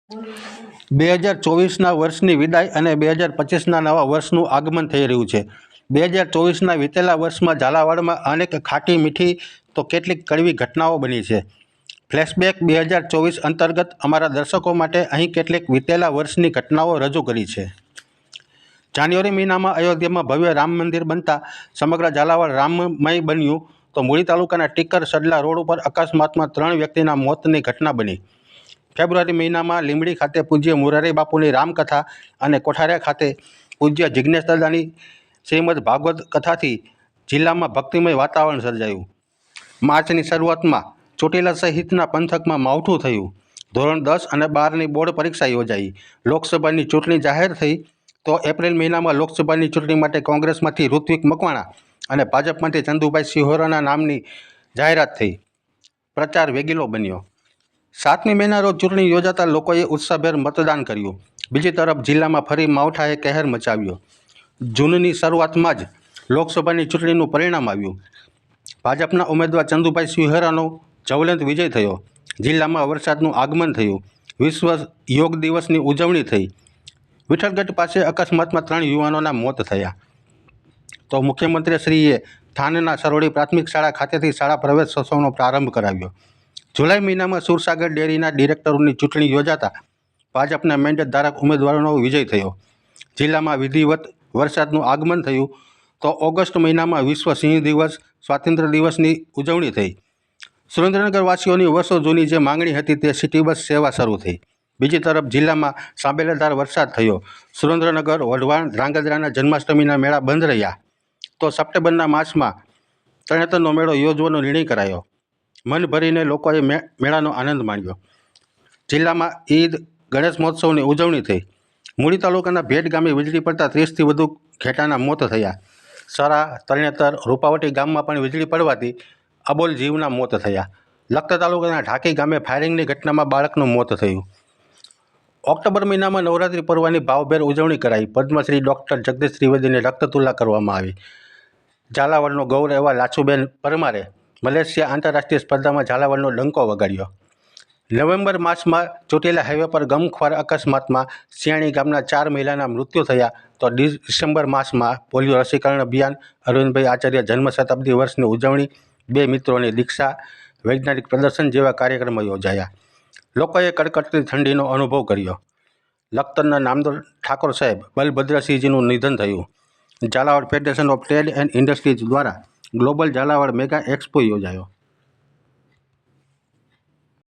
2024ના વર્ષની વિદાય અને 2025ના નવા વર્ષનું આગમન થઈ રહ્યું છે। 2024ના વીતેલા વર્ષમાં ઝાલાવાડમાં અનેક ખાટી મીઠી તો કેટલીક કડવી ઘટનાઓ બની છે। ફ્લેશબેક 2024 અંતર્ગત અમારા દર્શકો માટે અહીં કેટલીક વીતેલા વર્ષની ઘટનાઓ રજૂ કરી છે। જાન્યુઆરી મહિનામાં અયોધ્યામાં ભવ્ય રામ મંદિર બનતા સમગ્ર ઝાલાવાડ રામમય બન્યું તો મૂળી તાલુકાના ટીકર સડલા રોડ ઉપર અકસ્માતમાં 3 વ્યક્તિના મોતની ઘટના બની। ફેબ્રુઆરી મહિનામાં લીંબડી ખાતે પૂજ્ય મોરારી બાપુની રામકથા અને કોઠારિયા ખાતે પૂજ્ય જિજ્ઞેશ દાદાની શ્રીમદ ભાગવત કથાથી જિલ્લામાં ભક્તિમય વાતાવરણ સર્જાયું। માર્ચની શરૂઆતમાં ચોટીલા સહિતના પંથકમાં માવઠું થયું। ધોરણ 10 અને 12ની બોર્ડ પરીક્ષા યોજાઈ। લોકસભાની ચૂંટણી જાહેર થઈ તો એપ્રિલ મહિનામાં લોકસભાની ચૂંટણી માટે કોંગ્રેસમાંથી ઋત્વિક મકવાણા અને ભાજપમાંથી ચંદુભાઈ સિહોરાના નામની જાહેરાત થઈ। પ્રચાર વેગીલો બન્યો। 7મી મેના રોજ ચૂંટણી યોજાતા લોકોએ ઉત્સાહભેર મતદાન કર્યું। બીજી તરફ જિલ્લામાં ફરી માવઠાએ કહેર મચાવ્યો। જૂનની શરૂઆતમાં જ લોકસભાની ચૂંટણીનું પરિણામ આવ્યું। ભાજપના ઉમેદવાર ચંદુભાઈ સિહોરાનો જ્વલંત વિજય થયો। જિલ્લામાં વરસાદનું આગમન થયું। વિશ્વ યોગ દિવસની ઉજવણી થઈ। વિઠ્ઠલગઢ પાસે અકસ્માતમાં 3 યુવાનોના મોત થયા। તો મુખ્યમંત્રીશ્રીએ થાનના સરોડી પ્રાથમિક શાળા ખાતેથી શાળા પ્રવેશોત્સવનો પ્રારંભ કરાવ્યો। જુલાઈ મહિનામાં સુરસાગર ડેરીના ડિરેક્ટરોની ચૂંટણી યોજાતા ભાજપના મેન્ડેટ ધારક ઉમેદવારોનો વિજય થયો। જિલ્લામાં વિધિવત વરસાદનું આગમન થયું તો ઓગસ્ટ મહિનામાં વિશ્વ સિંહ દિવસ સ્વાતંત્ર્ય દિવસની ઉજવણી થઈ। સુરેન્દ્રનગરવાસીઓની વર્ષો જૂની જે માંગણી હતી તે સિટી બસ સેવા શરૂ થઈ। બીજી તરફ જિલ્લામાં સાબેલાધાર વરસાદ થયો। સુરેન્દ્રનગર વઢવાણ ધ્રાંગધ્રાના જન્માષ્ટમીના મેળા બંધ રહ્યા તો સપ્ટેમ્બરના માસમાં તરણેતરનો મેળો યોજવાનો નિર્ણય કરાયો। મન ભરીને લોકોએ મેળાનો આનંદ માણ્યો। જિલ્લામાં ઈદ ગણેશ મહોત્સવની ઉજવણી થઈ। મૂળી તાલુકાના ભેટ ગામે વીજળી પડતા 30થી વધુ ઘેટાના મોત થયા। સરા તરણેતર રૂપાવટી ગામમાં પણ વીજળી પડવાથી અબોલ જીવના મોત થયા। લખતર તાલુકાના ઢાકી ગામે ફાયરિંગની ઘટનામાં બાળકનું મોત થયું। ઓક્ટોબર મહિનામાં નવરાત્રિ પર્વની ભાવભેર ઉજવણી કરાઈ। પદ્મશ્રી ડૉક્ટર જગદીશ ત્રિવેદીને રક્તતુલા કરવામાં આવી। ઝાલાવાડનો ગૌરવ એવા લાછુબેન પરમારે મલેશિયા આંતરરાષ્ટ્રીય સ્પર્ધામાં ઝાલાવાડનો ડંકો વગાડ્યો। નવેમ્બર માસમાં ચોટીલા હાઈવે પર ગમખ્વાર અકસ્માતમાં સિયાણી ગામના 4 મહિલાના મૃત્યુ થયા તો ડિસેમ્બર માસમાં પોલિયો રસીકરણ અભિયાન, અરવિંદભાઈ આચાર્ય જન્મ શતાબ્દી વર્ષની ઉજવણી, 2 મિત્રોની દીક્ષા, વૈજ્ઞાનિક પ્રદર્શન જેવા કાર્યક્રમો યોજાયા। લોકોએ કડકડતી ઠંડીનો અનુભવ કર્યો। લખતરના નામદોર ઠાકોર સાહેબ બલભદ્રસિંહજીનું નિધન થયું। Jhalawad federation of trade and industries દ્વારા ગ્લોબલ ઝાલાવાડ મેગા એક્સપો યોજાયો।